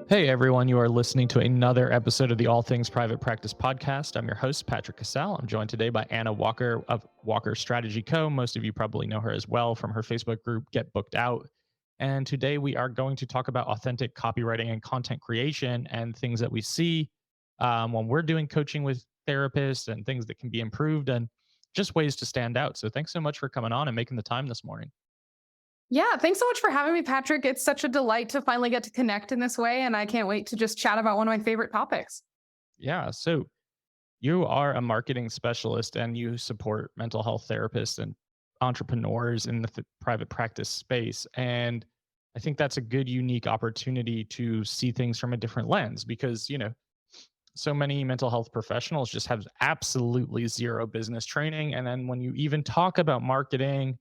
Hey everyone, you are listening to another episode of the All Things Private Practice podcast. I'm your host, Patrick.Casale. I'm joined today by Anna Walker of Walker Strategy Co. Most of you probably know her as well from her Facebook group, Get Booked Out. And today we are going to talk about authentic copywriting and content creation and things that we see when we're doing coaching with therapists and things that can be improved and just ways to stand out. So thanks so much for coming on and making the time this morning. Yeah, thanks so much for having me, Patrick. It's such a delight to finally get to connect in this way, and I can't wait to just chat about one of my favorite topics. Yeah. So you are a marketing specialist and you support mental health therapists and entrepreneurs in the private practice space. And I think that's a good, unique opportunity to see things from a different lens because, so many mental health professionals just have absolutely zero business training. And then when you even talk about marketing,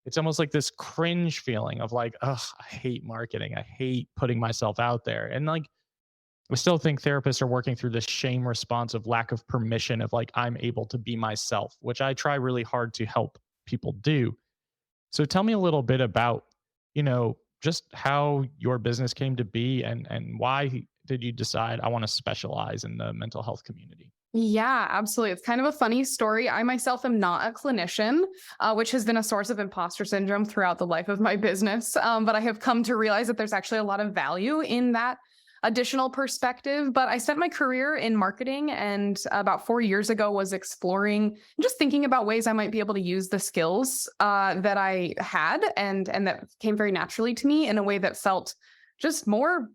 it's almost like this cringe feeling of like, oh, I hate marketing. I hate putting myself out there. And like, I still think therapists are working through this shame response of lack of permission of like, I'm able to be myself, which I try really hard to help people do. So tell me a little bit about, just how your business came to be and why did you decide I want to specialize in the mental health community? Yeah, absolutely. It's kind of a funny story. I myself am not a clinician, which has been a source of imposter syndrome throughout the life of my business. But I have come to realize that there's actually a lot of value in that additional perspective. But I spent my career in marketing and about 4 years ago was exploring, just thinking about ways I might be able to use the skills that I had and that came very naturally to me in a way that felt just more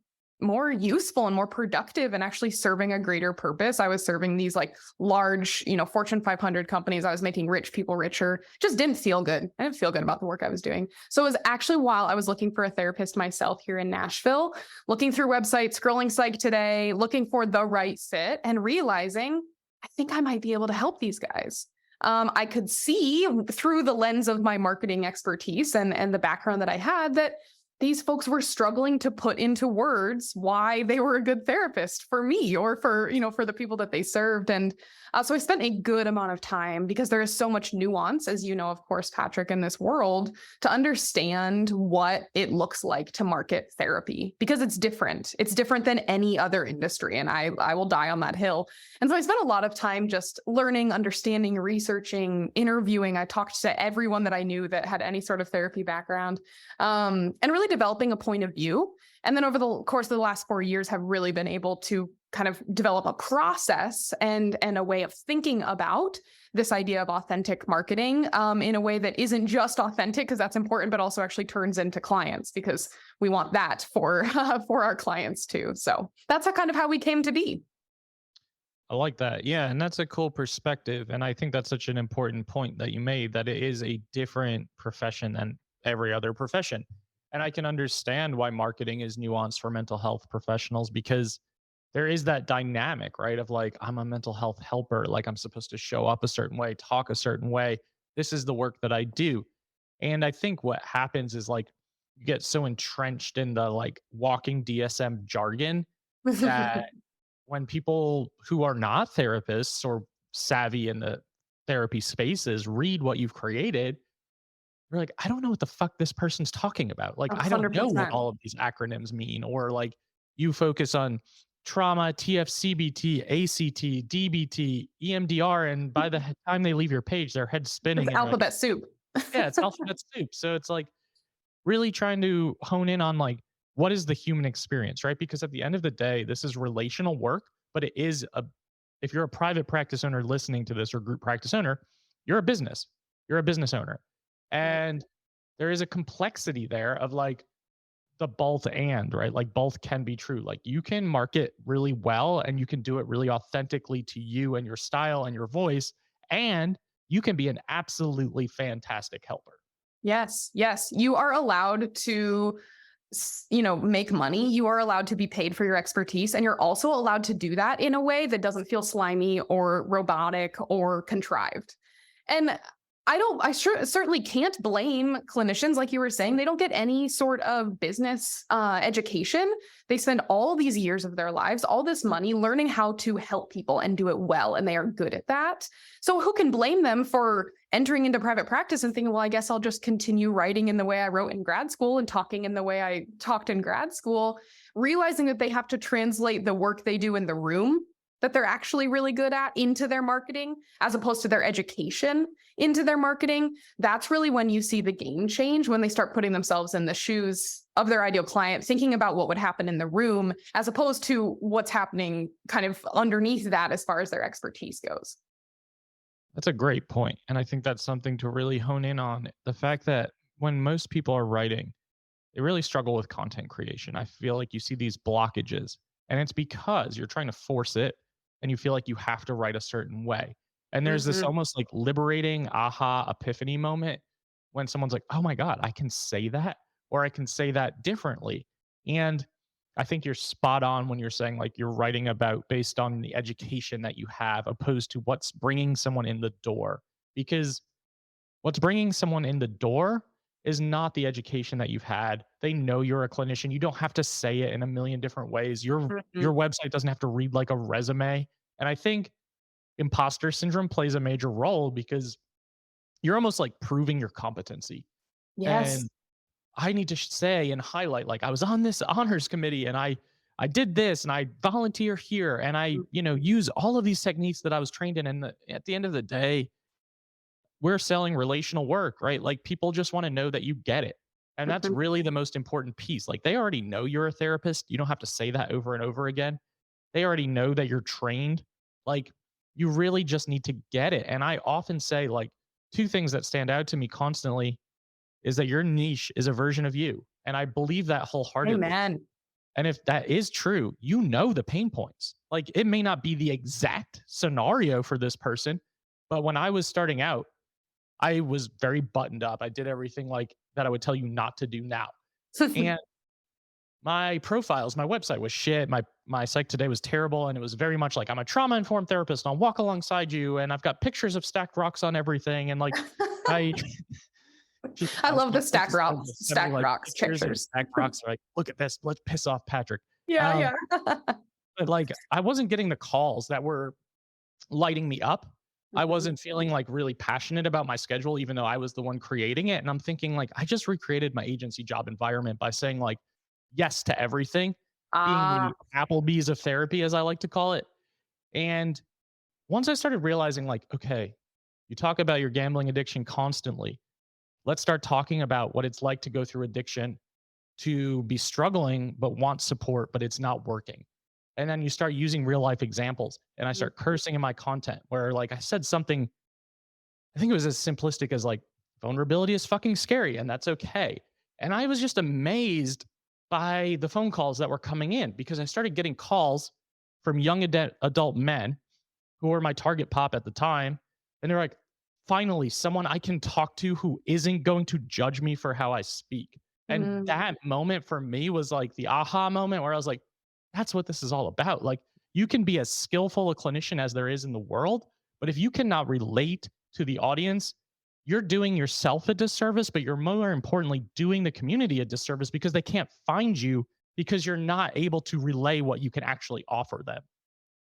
useful and more productive and actually serving a greater purpose. I was serving these like large, Fortune 500 companies. I was making rich people richer. Just didn't feel good. I didn't feel good about the work I was doing. So it was actually while I was looking for a therapist myself here in Nashville, looking through websites, scrolling Psych Today, looking for the right fit and realizing I think I might be able to help these guys. I could see through the lens of my marketing expertise and the background that I had that these folks were struggling to put into words why they were a good therapist for me or for the people that they served. And so I spent a good amount of time because there is so much nuance, as you know, of course, Patrick, in this world to understand what it looks like to market therapy because it's different. It's different than any other industry. And I will die on that hill. And so I spent a lot of time just learning, understanding, researching, interviewing. I talked to everyone that I knew that had any sort of therapy background and really developing a point of view. And then over the course of the last 4 years have really been able to kind of develop a process and a way of thinking about this idea of authentic marketing in a way that isn't just authentic, because that's important, but also actually turns into clients because we want that for our clients too. So that's how we came to be. I like that. Yeah. And that's a cool perspective. And I think that's such an important point that you made that it is a different profession than every other profession. And I can understand why marketing is nuanced for mental health professionals because there is that dynamic, right? Of like, I'm a mental health helper. Like, I'm supposed to show up a certain way, talk a certain way. This is the work that I do. And I think what happens is like, you get so entrenched in the like walking DSM jargon that when people who are not therapists or savvy in the therapy spaces read what you've created, you're like, I don't know what the fuck this person's talking about. Like, I don't know what 100%. all of these acronyms mean. Or like, you focus on trauma, TFCBT, ACT, DBT, EMDR, and by the time they leave your page, their head's It's spinning and like, alphabet soup. yeah, it's alphabet soup. So it's like really trying to hone in on like what is the human experience, right? Because at the end of the day, this is relational work, but it is a if you're a private practice owner listening to this or group practice owner, you're a business. You're a business owner. Right. And there is a complexity there of like the both and, right? Like both can be true. Like you can market really well and you can do it really authentically to you and your style and your voice. And you can be an absolutely fantastic helper. Yes, yes. You are allowed to, make money. You are allowed to be paid for your expertise. And you're also allowed to do that in a way that doesn't feel slimy or robotic or contrived. And I certainly can't blame clinicians, like you were saying. They don't get any sort of business education. They spend all these years of their lives, all this money learning how to help people and do it well, and they are good at that. So who can blame them for entering into private practice and thinking, well, I guess I'll just continue writing in the way I wrote in grad school and talking in the way I talked in grad school, realizing that they have to translate the work they do in the room that they're actually really good at into their marketing, as opposed to their education into their marketing. That's really when you see the game change, when they start putting themselves in the shoes of their ideal client, thinking about what would happen in the room, as opposed to what's happening kind of underneath that as far as their expertise goes. That's a great point. And I think that's something to really hone in on. The fact that when most people are writing, they really struggle with content creation. I feel like you see these blockages, and it's because you're trying to force it and you feel like you have to write a certain way. And there's this Mhm. almost like liberating aha epiphany moment when someone's like, oh my God, I can say that, or I can say that differently. And I think you're spot on when you're saying like you're writing about based on the education that you have opposed to what's bringing someone in the door. Because what's bringing someone in the door is not the education that you've had. They know you're a clinician. You don't have to say it in a million different ways. Your Mhm. website doesn't have to read like a resume. And I think imposter syndrome plays a major role because you're almost like proving your competency. Yes. And I need to say and highlight like I was on this honors committee and I did this and I volunteer here and I, use all of these techniques that I was trained in. And at the end of the day, we're selling relational work, right? Like people just want to know that you get it. And that's Mhm. really the most important piece. Like they already know you're a therapist. You don't have to say that over and over again. They already know that you're trained. Like you really just need to get it. And I often say like two things that stand out to me constantly is that your niche is a version of you. And I believe that wholeheartedly. Amen. And if that is true, you know the pain points. Like it may not be the exact scenario for this person, but when I was starting out, I was very buttoned up. I did everything like that I would tell you not to do now. And my profiles, my website was shit. My site today was terrible. And it was very much like I'm a trauma informed therapist. And I'll walk alongside you. And I've got pictures of stacked rocks on everything. And like I just I my, love my the therapist will send me stack like rocks pictures of pictures. stacked rocks. Like, look at this. Let's piss off Patrick. Yeah, Um, yeah. but like I wasn't getting the calls that were lighting me up. I Mhm. wasn't feeling like really passionate about my schedule, even though I was the one creating it. And I'm thinking like I just recreated my agency job environment by saying like yes to everything, being Ah, the Applebees of therapy, as I like to call it. And once I started realizing like, okay, you talk about your gambling addiction constantly. Let's start talking about what it's like to go through addiction, to be struggling but want support, but it's not working. And then you start using real life examples. And I mhm. start cursing in my content where like I said something, I think it was as simplistic as like vulnerability is fucking scary and that's okay. And I was just amazed by the phone calls that were coming in because I started getting calls from young adult men who were my target pop at the time. And they're like, finally, someone I can talk to who isn't going to judge me for how I speak. And Mm. that moment for me was like the aha moment where I was like, that's what this is all about. Like, you can be as skillful a clinician as there is in the world, but if you cannot relate to the audience, you're doing yourself a disservice, but you're more importantly doing the community a disservice because they can't find you because you're not able to relay what you can actually offer them.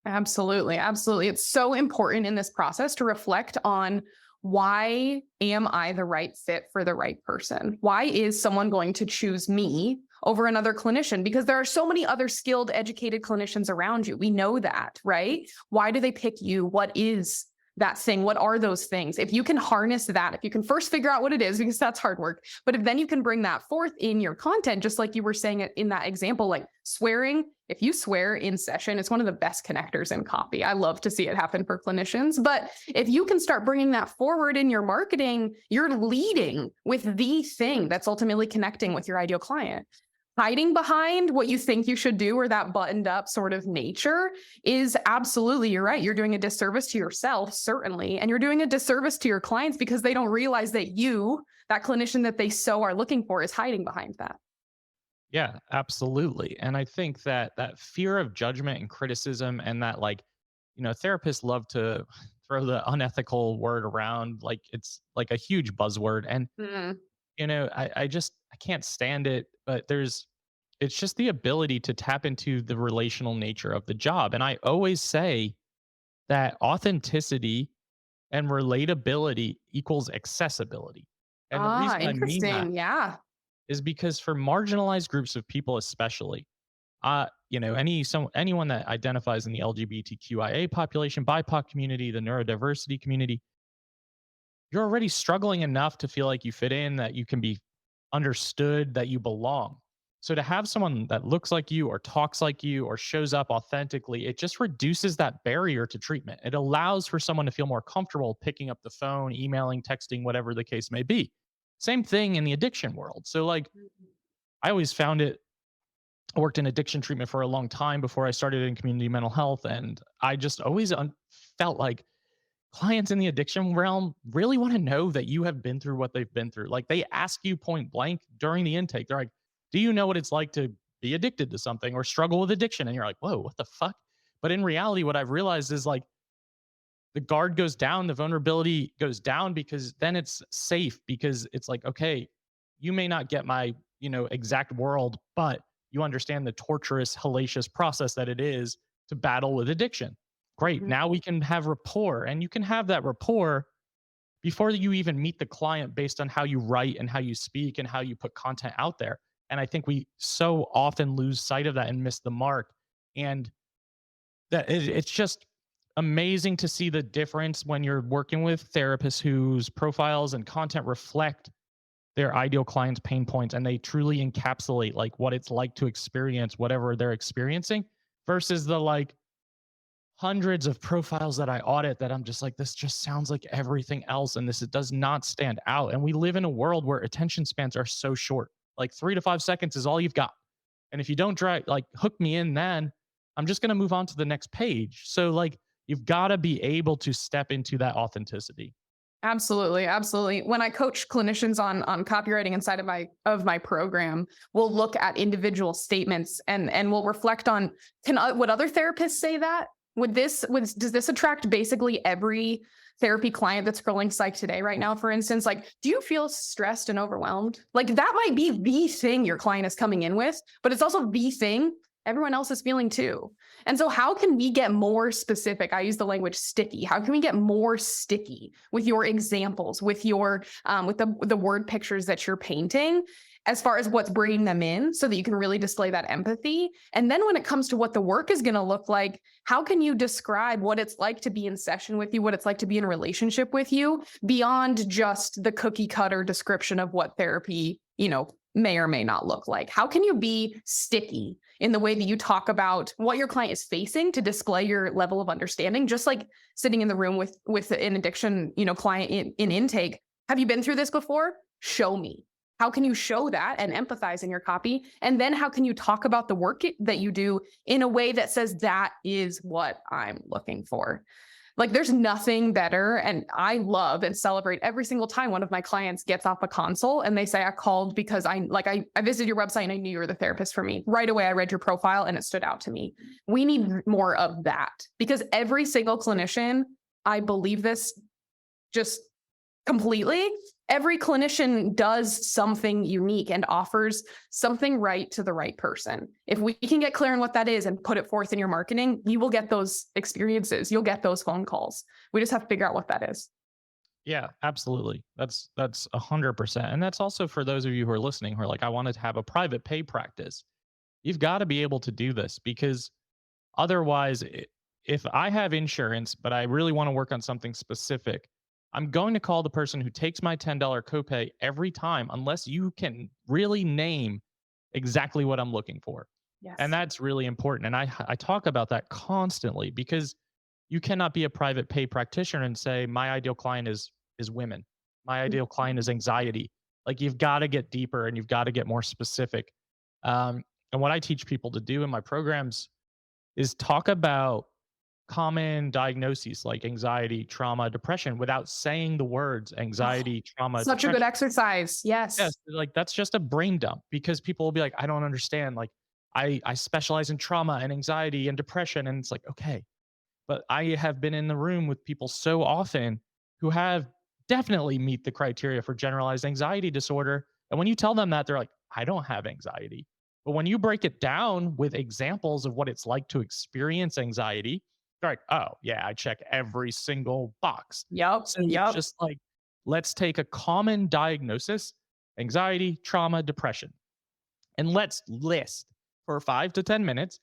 Absolutely, absolutely. It's so important in this process to reflect on, why am I the right fit for the right person? Why is someone going to choose me over another clinician? Because there are so many other skilled, educated clinicians around you. We know that, right? Why do they pick you? What is that thing? What are those things? If you can harness that, if you can first figure out what it is, because that's hard work, but if then you can bring that forth in your content, just like you were saying it in that example, like swearing. If you swear in session, it's one of the best connectors in copy. I love to see it happen for clinicians. But if you can start bringing that forward in your marketing, you're leading with the thing that's ultimately connecting with your ideal client. Hiding behind what you think you should do or that buttoned up sort of nature is absolutely, you're right. You're doing a disservice to yourself, certainly. And you're doing a disservice to your clients because they don't realize that you, that clinician that they so are looking for, is hiding behind that. Yeah, absolutely. And I think that that fear of judgment and criticism and that like, therapists love to throw the unethical word around like it's like a huge buzzword. And Mm. I can't stand it. But it's just the ability to tap into the relational nature of the job. And I always say that authenticity and relatability equals accessibility. And the Ah, reason I mean that interesting. Yeah. is because for marginalized groups of people, especially, anyone that identifies in the LGBTQIA population, BIPOC community, the neurodiversity community, you're already struggling enough to feel like you fit in, that you can be understood, that you belong. So to have someone that looks like you or talks like you or shows up authentically, it just reduces that barrier to treatment. It allows for someone to feel more comfortable picking up the phone, emailing, texting, whatever the case may be. Same thing in the addiction world. So like I always found it I worked in addiction treatment for a long time before I started in community mental health. And I just always felt like clients in the addiction realm really want to know that you have been through what they've been through. Like they ask you point blank during the intake, they're like, do you know what it's like to be addicted to something or struggle with addiction? And you're like, whoa, what the fuck? But in reality, what I've realized is like the guard goes down, the vulnerability goes down because then it's safe because it's like, okay, you may not get my, exact world, but you understand the torturous, hellacious process that it is to battle with addiction. Great. Mhm. Now we can have rapport, and you can have that rapport before you even meet the client based on how you write and how you speak and how you put content out there. And I think we so often lose sight of that and miss the mark. And it's just amazing to see the difference when you're working with therapists whose profiles and content reflect their ideal client's pain points and they truly encapsulate like what it's like to experience whatever they're experiencing versus the like hundreds of profiles that I audit that I'm just like, this just sounds like everything else. And this, it does not stand out. And we live in a world where attention spans are so short. Like 3 to 5 seconds is all you've got. And if you don't like hook me in, then I'm just going to move on to the next page. So like, you've got to be able to step into that authenticity. Absolutely, absolutely. When I coach clinicians on copywriting inside of my program, we'll look at individual statements and we'll reflect on would other therapists say that? Does this attract basically every therapy client that's scrolling Psych Today right now, for instance? Like, do you feel stressed and overwhelmed? Like that might be the thing your client is coming in with, but it's also the thing everyone else is feeling too. And so how can we get more specific? I use the language sticky. How can we get more sticky with your examples, with your with the word pictures that you're painting as far as what's bringing them in so that you can really display that empathy? And then when it comes to what the work is going to look like, how can you describe what it's like to be in session with you, what it's like to be in a relationship with you beyond just the cookie cutter description of what therapy, may or may not look like? How can you be sticky in the way that you talk about what your client is facing to display your level of understanding? Just like sitting in the room with an addiction, client in intake. Have you been through this before? Show me. How can you show that and empathize in your copy? And then how can you talk about the work that you do in a way that says that is what I'm looking for? Like there's nothing better. And I love and celebrate every single time one of my clients gets off a consult and they say, I called because I visited your website and I knew you were the therapist for me. Right away, I read your profile and it stood out to me. We need more of that because every single clinician, I believe this just completely. Every clinician does something unique and offers something right to the right person. If we can get clear on what that is and put it forth in your marketing, you will get those experiences. You'll get those phone calls. We just have to figure out what that is. Yeah, absolutely. That's 100%. And that's also for those of you who are listening who are like, I wanted to have a private pay practice. You've got to be able to do this because otherwise, if I have insurance, but I really want to work on something specific, I'm going to call the person who takes my $10 copay every time, unless you can really name exactly what I'm looking for. And Yes. that's really important. And I talk about that constantly because you cannot be a private pay practitioner and say, my ideal client is women. My ideal client is anxiety. Like you've got to get deeper and you've got to get more specific. And what I teach people to do in my programs is talk about common diagnoses like anxiety, trauma, depression without saying the words Oh, anxiety, trauma, such a good depression. exercise. Yes, Yes. like that's just a brain dump because people will be like, I don't understand. Like I specialize in trauma and anxiety and depression. And it's like, okay, but I have been in the room with people so often who have definitely meet the criteria for generalized anxiety disorder. And when you tell them that, they're like, I don't have anxiety. But when you break it down with examples of what it's like to experience anxiety, they're like, oh, yeah, I check every single box. Yep. So it's Yep. just like, let's take a common diagnosis: anxiety, trauma, depression, and let's list for 5 to 10 minutes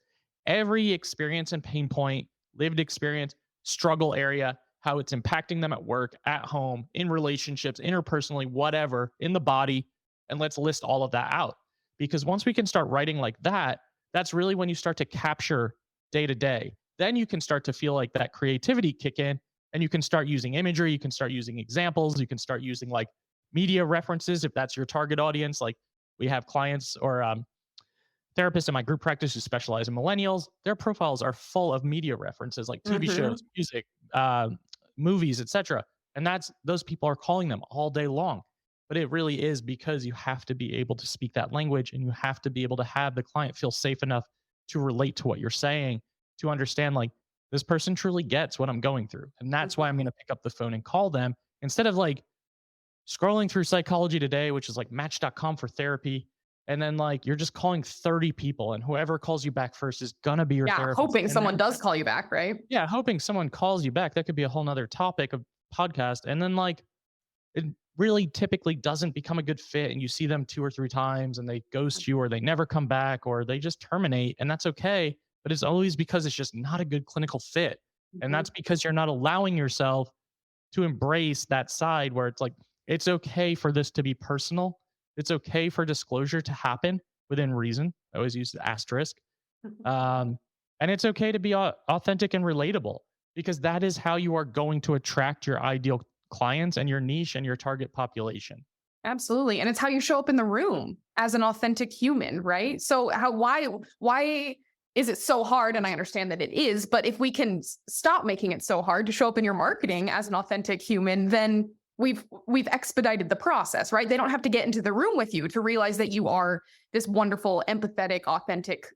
every experience and pain point, lived experience, struggle area, how it's impacting them at work, at home, in relationships, interpersonally, whatever, in the body. And let's list all of that out. Because once we can start writing like that, that's really when you start to capture day to day. Then you can start to feel like that creativity kick in, and you can start using imagery, you can start using examples, you can start using like media references if that's your target audience. Like we have clients or therapists in my group practice who specialize in millennials. Their profiles are full of media references like TV Hmm. shows, music, uh, movies, etc. And that's those people are calling them all day long. But it really is because you have to be able to speak that language, and you have to be able to have the client feel safe enough to relate to what you're saying, to understand like this person truly gets what I'm going through. And that's why I'm going to pick up the phone and call them instead of like scrolling through Psychology Today, which is like match.com for therapy. And then like you're just calling 30 people, and whoever calls you back first is gonna be your Yeah. therapist. Hoping And someone then, does call you back, right? yeah, hoping someone calls you back. That could be a whole nother topic of podcast. And then like it really typically doesn't become a good fit. And you see them 2 or 3 times and they ghost you, or they never come back, or they just terminate. And that's okay. But it's always because it's just not a good clinical fit. And Mhm. that's because you're not allowing yourself to embrace that side where it's like, it's okay for this to be personal. It's okay for disclosure to happen within reason. I always use the asterisk. Um, and it's okay to be authentic and relatable, because that is how you are going to attract your ideal clients and your niche and your target population. Absolutely. And it's how you show up in the room as an authentic human, right? So why is it so hard? And I understand that it is, but if we can stop making it so hard to show up in your marketing as an authentic human, then we've expedited the process, right? They don't have to get into the room with you to realize that you are this wonderful, empathetic, authentic,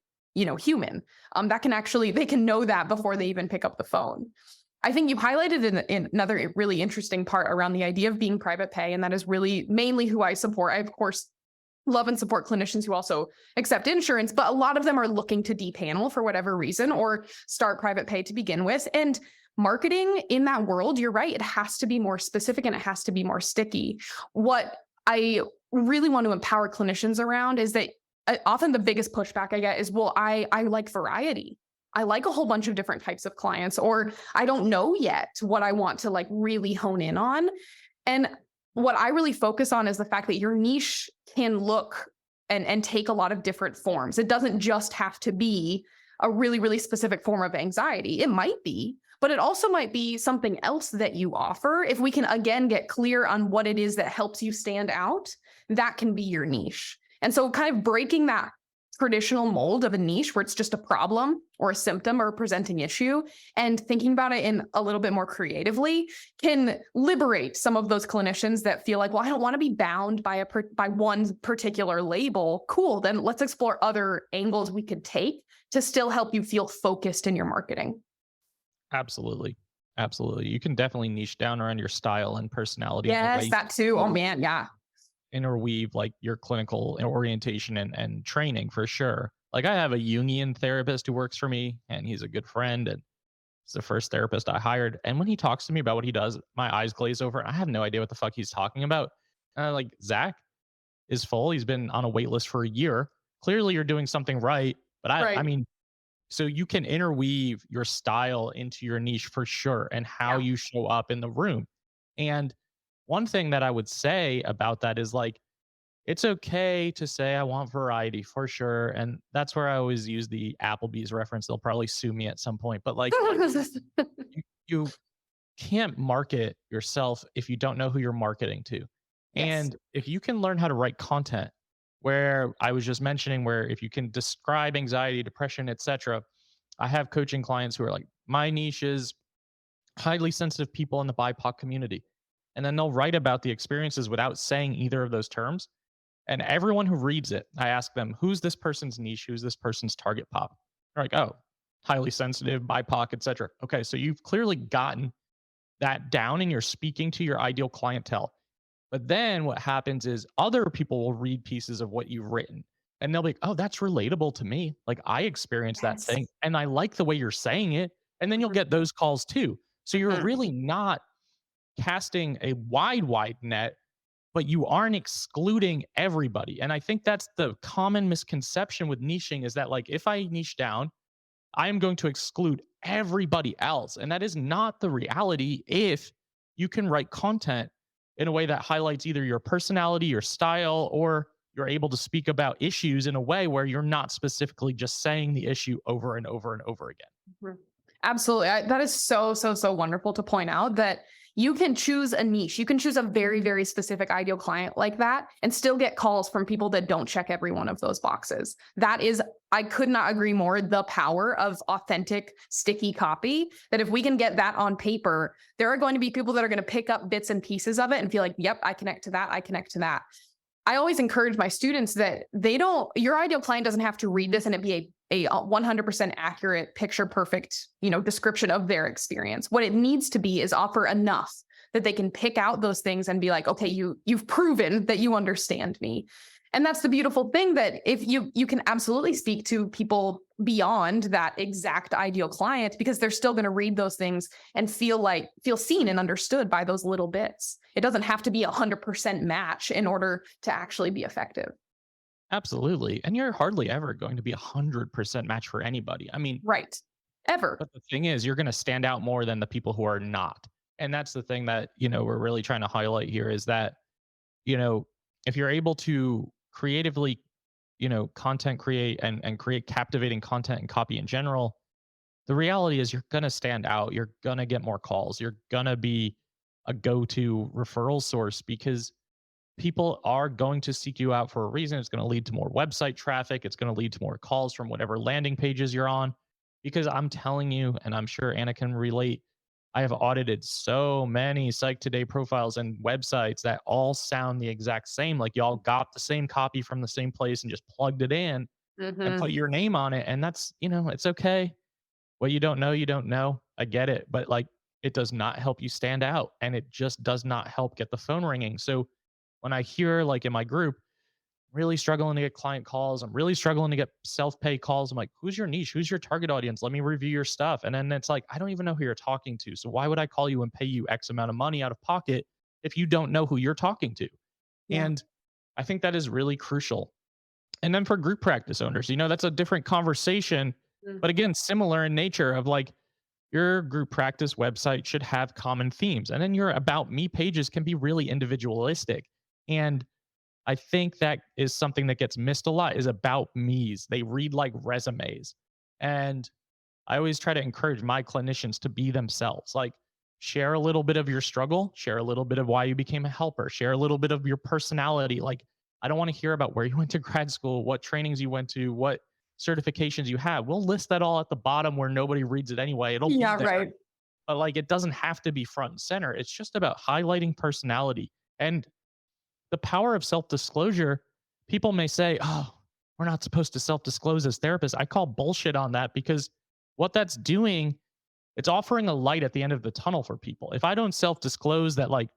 human. That can actually they can know that before they even pick up the phone. I think you highlighted in another really interesting part around the idea of being private pay, and that is really mainly who I support. I, of course, love and support clinicians who also accept insurance, but a lot of them are looking to depanel for whatever reason or start private pay to begin with. And marketing in that world, you're right, it has to be more specific and it has to be more sticky. What I really want to empower clinicians around is that often the biggest pushback I get is, well, I like variety. I like a whole bunch of different types of clients, or I don't know yet what I want to like really hone in on. And what I really focus on is the fact that your niche can look and take a lot of different forms. It doesn't just have to be a really, really specific form of anxiety. It might be, but it also might be something else that you offer. If we can again get clear on what it is that helps you stand out, that can be your niche. And so kind of breaking that traditional mold of a niche where it's just a problem or a symptom or a presenting issue and thinking about it in a little bit more creatively can liberate some of those clinicians that feel like, well, I don't want to be bound by by one particular label. Cool, then let's explore other angles we could take to still help you feel focused in your marketing. Absolutely. Absolutely. You can definitely niche down around your style and personality in a Yes, way that too. Oh man, yeah. interweave like your clinical orientation and training for sure. Like I have a Jungian therapist who works for me, and he's a good friend, and he's the first therapist I hired. And when he talks to me about what he does, my eyes glaze over. I have no idea what the fuck he's talking about. Like Zach is full. He's been on a wait list for a year. Clearly you're doing something right. But I Right. mean, so you can interweave your style into your niche for sure, and how Yeah. you show up in the room. And one thing that I would say about that is like, it's okay to say I want variety for sure. And that's where I always use the Applebee's reference. They'll probably sue me at some point, but like you can't market yourself if you don't know who you're marketing to. Yes. And if you can learn how to write content, where I was just mentioning, where if you can describe anxiety, depression, etc. I have coaching clients who are like, my niche is highly sensitive people in the BIPOC community. And then they'll write about the experiences without saying either of those terms. And everyone who reads it, I ask them, who's this person's niche? Who's this person's target pop? They're like, oh, highly sensitive, BIPOC, etc. Okay, so you've clearly gotten that down and you're speaking to your ideal clientele. But then what happens is other people will read pieces of what you've written and they'll be like, oh, that's relatable to me. Like I experienced that Yes. thing and I like the way you're saying it. And then you'll Mhm. get those calls too. So you're Mm. really not casting a wide net, but you aren't excluding everybody. And I think that's the common misconception with niching is that like if I niche down, I am going to exclude everybody else. And that is not the reality if you can write content in a way that highlights either your personality, your style, or you're able to speak about issues in a way where you're not specifically just saying the issue over and over and over again. Mhm. Absolutely. That is so, so, so wonderful to point out that you can choose a niche. You can choose a very, very specific ideal client like that and still get calls from people that don't check every one of those boxes. That is, I could not agree more, the power of authentic, sticky copy. That if we can get that on paper, there are going to be people that are going to pick up bits and pieces of it and feel like, yep, I connect to that. I connect to that. I always encourage my students that your ideal client doesn't have to read this and it be a 100% accurate, picture perfect, description of their experience. What it needs to be is offer enough that they can pick out those things and be like, okay, you've proven that you understand me. And that's the beautiful thing, that if you can absolutely speak to people beyond that exact ideal client, because they're still going to read those things and feel seen and understood by those little bits. It doesn't have to be 100% match in order to actually be effective. Absolutely. And you're hardly ever going to be 100% match for anybody. I mean, Right. Ever. but the thing is, you're going to stand out more than the people who are not. And that's the thing that, we're really trying to highlight here is that, you know, if you're able to creatively, content create and create captivating content and copy in general, the reality is you're going to stand out. You're going to get more calls. You're going to be a go to referral source because people are going to seek you out for a reason. It's going to lead to more website traffic. It's going to lead to more calls from whatever landing pages you're on. Because I'm telling you, and I'm sure Anna can relate, I have audited so many Psych Today profiles and websites that all sound the exact same. Like y'all got the same copy from the same place and just plugged it in and Hmm. put your name on it. And that's, it's okay. What you don't know, you don't know. I get it. But like, it does not help you stand out and it just does not help get the phone ringing. So when I hear like in my group, really struggling to get client calls, I'm really struggling to get self-pay calls. I'm like, who's your niche? Who's your target audience? Let me review your stuff. And then it's like, I don't even know who you're talking to. So why would I call you and pay you X amount of money out of pocket if you don't know who you're talking to? Yeah. And I think that is really crucial. And then for group practice owners, that's a different conversation, Mm. but again, similar in nature of like your group practice website should have common themes. And then your about me pages can be really individualistic. And I think that is something that gets missed a lot is about me's. They read like resumes. And I always try to encourage my clinicians to be themselves. Like share a little bit of your struggle, share a little bit of why you became a helper, share a little bit of your personality. Like I don't want to hear about where you went to grad school, what trainings you went to, what certifications you have. We'll list that all at the bottom where nobody reads it anyway. It'll be Yeah, there. right. But like it doesn't have to be front and center. It's just about highlighting personality. And the power of self-disclosure, people may say, oh, we're not supposed to self-disclose as therapists. I call bullshit on that because what that's doing, it's offering a light at the end of the tunnel for people. If I don't self-disclose that like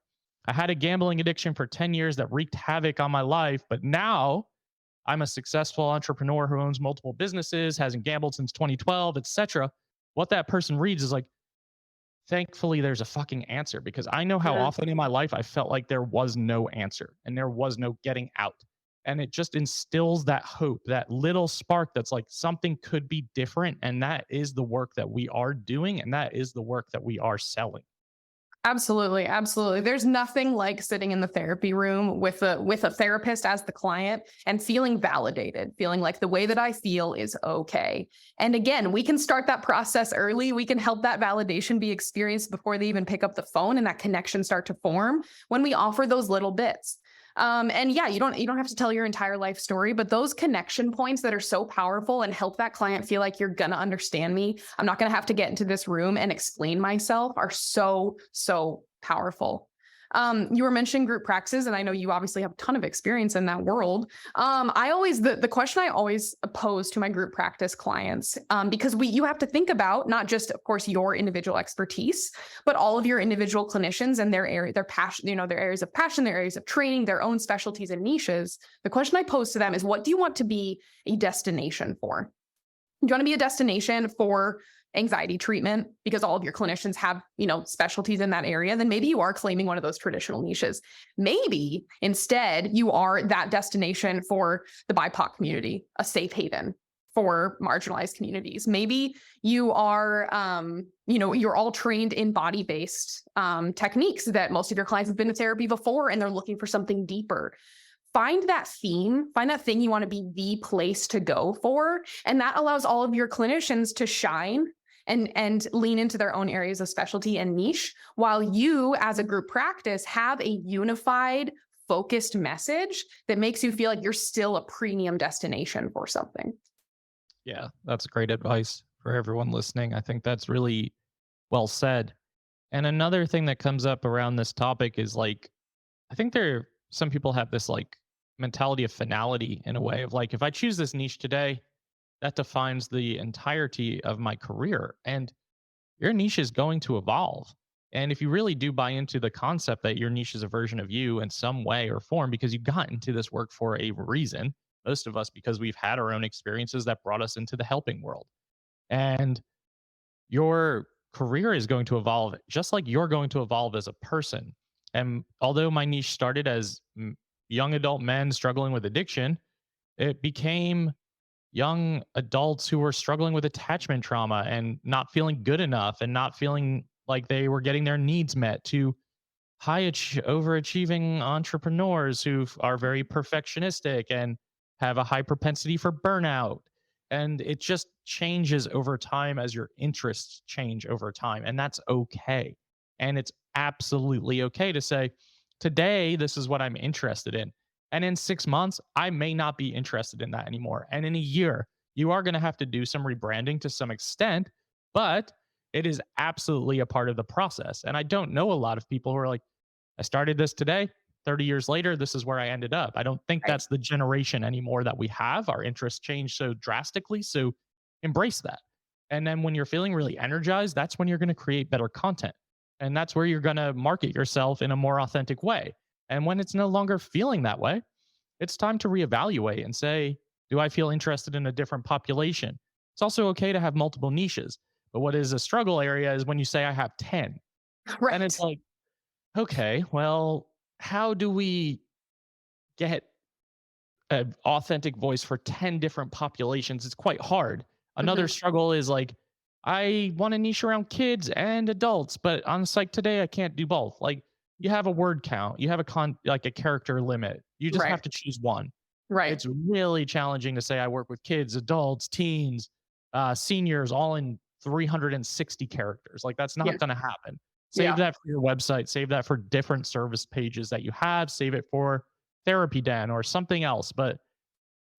I had a gambling addiction for 10 years that wreaked havoc on my life, but now I'm a successful entrepreneur who owns multiple businesses, hasn't gambled since 2012, etc. What that person reads is like, thankfully there's a fucking answer because I know how Mhm. often in my life I felt like there was no answer and there was no getting out. And it just instills that hope, that little spark that's like something could be different. And that is the work that we are doing. And that is the work that we are selling. Absolutely, absolutely. There's nothing like sitting in the therapy room with a therapist as the client and feeling validated, feeling like the way that I feel is okay. And again, we can start that process early. We can help that validation be experienced before they even pick up the phone and that connection start to form when we offer those little bits. And yeah, you don't have to tell your entire life story, but those connection points that are so powerful and help that client feel like you're gonna understand me. I'm not gonna have to get into this room and explain myself are so, so powerful. You were mentioning group practices, and I know you obviously have a ton of experience in that world. The question I always pose to my group practice clients, because you have to think about not just, of course, your individual expertise, but all of your individual clinicians and their area, their passion, their areas of passion, their areas of training, their own specialties and niches. The question I pose to them is, what do you want to be a destination for? Do you want to be a destination for anxiety treatment because all of your clinicians have, specialties in that area? Then maybe you are claiming one of those traditional niches. Maybe instead you are that destination for the BIPOC community, a safe haven for marginalized communities. Maybe you are, you're all trained in body-based techniques that most of your clients have been to therapy before, and they're looking for something deeper. Find that theme, find that thing you want to be the place to go for. And that allows all of your clinicians to shine and lean into their own areas of specialty and niche, while you as a group practice have a unified, focused message that makes you feel like you're still a premium destination for something. Yeah, that's great advice for everyone listening. I think that's really well said. And another thing that comes up around this topic is like, I think some people have this like mentality of finality in a way of like, if I choose this niche today, that defines the entirety of my career. And your niche is going to evolve. And if you really do buy into the concept that your niche is a version of you in some way or form, because you got into this work for a reason, most of us because we've had our own experiences that brought us into the helping world. And your career is going to evolve just like you're going to evolve as a person. And although my niche started as young adult men struggling with addiction, it became young adults who were struggling with attachment trauma and not feeling good enough and not feeling like they were getting their needs met, to overachieving entrepreneurs who are very perfectionistic and have a high propensity for burnout. And it just changes over time as your interests change over time. And that's okay. And it's absolutely okay to say, today, this is what I'm interested in. And in 6 months, I may not be interested in that anymore. And in a year, you are going to have to do some rebranding to some extent, but it is absolutely a part of the process. And I don't know a lot of people who are like, I started this today, 30 years later, this is where I ended up. I don't think that's the generation anymore that we have. Our interests change so drastically. So embrace that. And then when you're feeling really energized, that's when you're going to create better content. And that's where you're going to market yourself in a more authentic way. And when it's no longer feeling that way, it's time to reevaluate and say, do I feel interested in a different population? It's also okay to have multiple niches. But what is a struggle area is when you say I have 10. Right. And it's like, okay, well, how do we get an authentic voice for 10 different populations? It's quite hard. Another struggle is like, I want to niche around kids and adults, but on Psych Today, I can't do both. Like, you have a word count, you have a character limit. You just have to choose one. Right. It's really challenging to say I work with kids, adults, teens, seniors, all in 360 characters. Like, that's not going to happen. Save that for your website. Save that for different service pages that you have. Save it for Therapy Den or something else. But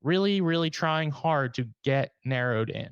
really, really trying hard to get narrowed in.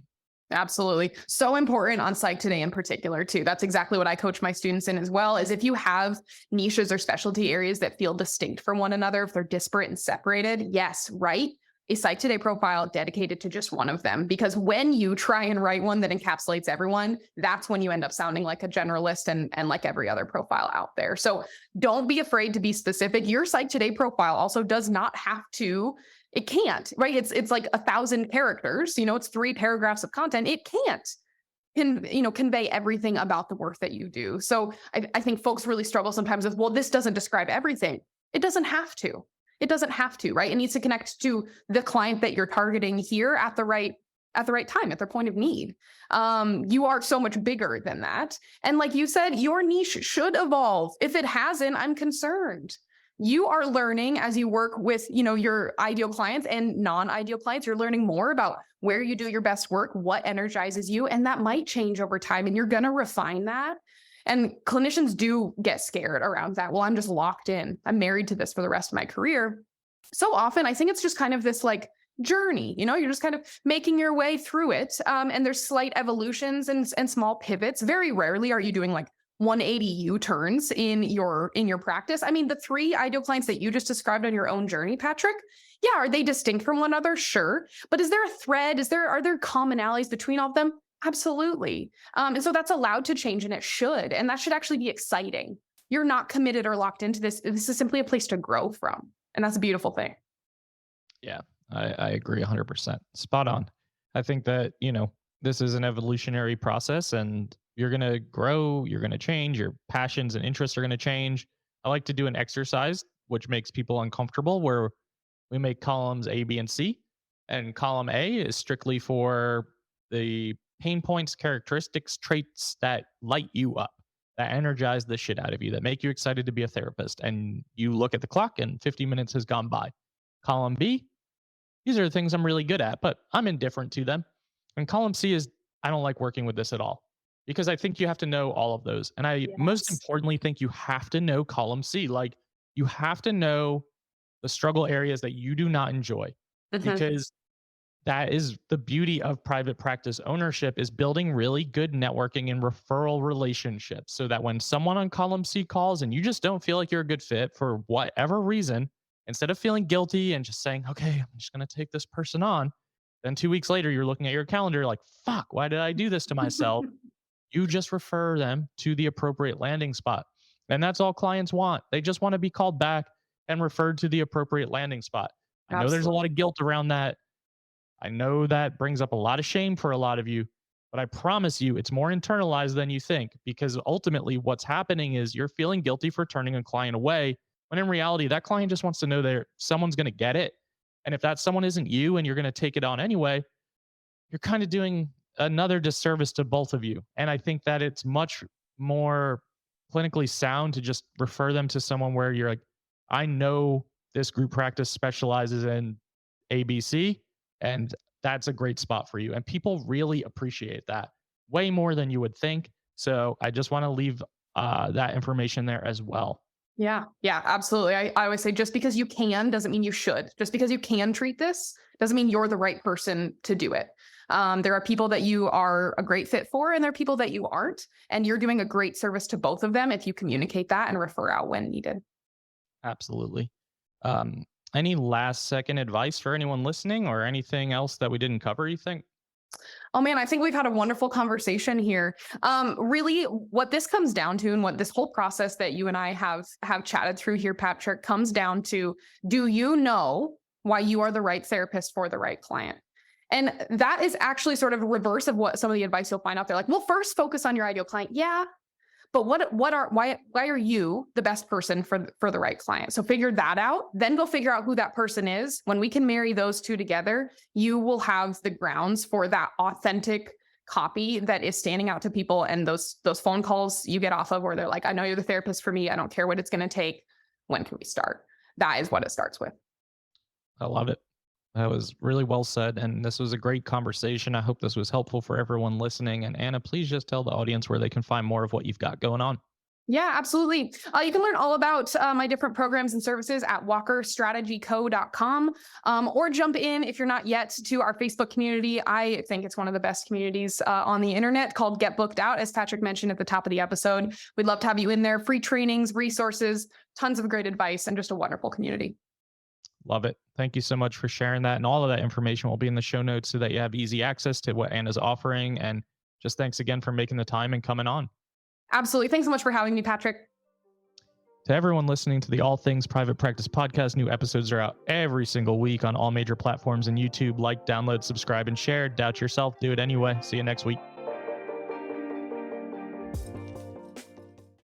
Absolutely. So important on Psych Today in particular, too. That's exactly what I coach my students in as well, is if you have niches or specialty areas that feel distinct from one another, if they're disparate and separated, yes, write a Psych Today profile dedicated to just one of them. Because when you try and write one that encapsulates everyone, that's when you end up sounding like a generalist and like every other profile out there. So don't be afraid to be specific. Your Psych Today profile also does not have to. It can't, right? It's like 1,000 characters, it's 3 paragraphs of content. It can't convey everything about the work that you do. So I think folks really struggle sometimes with, well, this doesn't describe everything. It doesn't have to. It doesn't have to, right? It needs to connect to the client that you're targeting here at the right time, at their point of need. You are so much bigger than that. And like you said, your niche should evolve. If it hasn't, I'm concerned. You are learning as you work with, your ideal clients and non-ideal clients. You're learning more about where you do your best work, what energizes you, and that might change over time. And you're going to refine that. And clinicians do get scared around that. Well, I'm just locked in. I'm married to this for the rest of my career. So often, I think it's just kind of this like journey, you're just kind of making your way through it. And there's slight evolutions and small pivots. Very rarely are you doing like 180 U-turns in your practice. I mean, the three ideal clients that you just described on your own journey, Patrick, yeah, are they distinct from one another? Sure. But is there a thread? Are there commonalities between all of them? Absolutely. And so that's allowed to change, and it should. And that should actually be exciting. You're not committed or locked into this. This is simply a place to grow from. And that's a beautiful thing. Yeah, I agree 100%. Spot on. I think that, this is an evolutionary process and you're going to grow, you're going to change, your passions and interests are going to change. I like to do an exercise which makes people uncomfortable where we make columns A, B, and C. And column A is strictly for the pain points, characteristics, traits that light you up, that energize the shit out of you, that make you excited to be a therapist. And you look at the clock and 50 minutes has gone by. Column B, these are the things I'm really good at, but I'm indifferent to them. And column C is, I don't like working with this at all. Because I think you have to know all of those. And I most Yes. importantly think you have to know column C. Like, you have to know the struggle areas that you do not enjoy, Mhm. because that is the beauty of private practice ownership, is building really good networking and referral relationships, so that when someone on column C calls and you just don't feel like you're a good fit for whatever reason, instead of feeling guilty and just saying, okay, I'm just going to take this person on, then 2 weeks later, you're looking at your calendar like, fuck, why did I do this to myself? You just refer them to the appropriate landing spot. And that's all clients want. They just want to be called back and referred to the appropriate landing spot. I know there's a lot Absolutely. of guilt around that. I know that brings up a lot of shame for a lot of you, but I promise you it's more internalized than you think, because ultimately what's happening is you're feeling guilty for turning a client away, when in reality, that client just wants to know that someone's going to get it. And if that someone isn't you and you're going to take it on anyway, you're kind of doing another disservice to both of you. And I think that it's much more clinically sound to just refer them to someone where you're like, I know this group practice specializes in ABC, and that's a great spot for you. And people really appreciate that way more than you would think. So I just want to leave that information there as well. Yeah, yeah, absolutely. I always say just because you can doesn't mean you should. Just because you can treat this doesn't mean you're the right person to do it. There are people that you are a great fit for, and there are people that you aren't. And you're doing a great service to both of them if you communicate that and refer out when needed. Absolutely. Um, any last second advice for anyone listening, or anything else that we didn't cover, you think? Oh man, I think we've had a wonderful conversation here. Really, what this comes down to, and what this whole process that you and I have chatted through here, Patrick, comes down to: do you know why you are the right therapist for the right client? And that is actually sort of a reverse of what some of the advice you'll find out there. Like, well, first focus on your ideal client. Yeah, but why are you the best person for the right client? So figure that out, then go figure out who that person is. When we can marry those two together, you will have the grounds for that authentic copy that is standing out to people, and those phone calls you get off of where they're like, I know you're the therapist for me. I don't care what it's going to take. When can we start? That is what it starts with. I love it. That was really well said. And this was a great conversation. I hope this was helpful for everyone listening. And Anna, please just tell the audience where they can find more of what you've got going on. Yeah, absolutely. You can learn all about my different programs and services at walkerstrategyco.com, or jump in, if you're not yet, to our Facebook community. I think it's one of the best communities on the internet, called Get Booked Out, as Patrick mentioned at the top of the episode. We'd love to have you in there. Free trainings, resources, tons of great advice, and just a wonderful community. Love it. Thank you so much for sharing that. And all of that information will be in the show notes so that you have easy access to what Anna's offering. And just thanks again for making the time and coming on. Absolutely. Thanks so much for having me, Patrick. To everyone listening to the All Things Private Practice podcast, new episodes are out every single week on all major platforms and YouTube. Like, download, subscribe, and share. Doubt yourself, do it anyway. See you next week.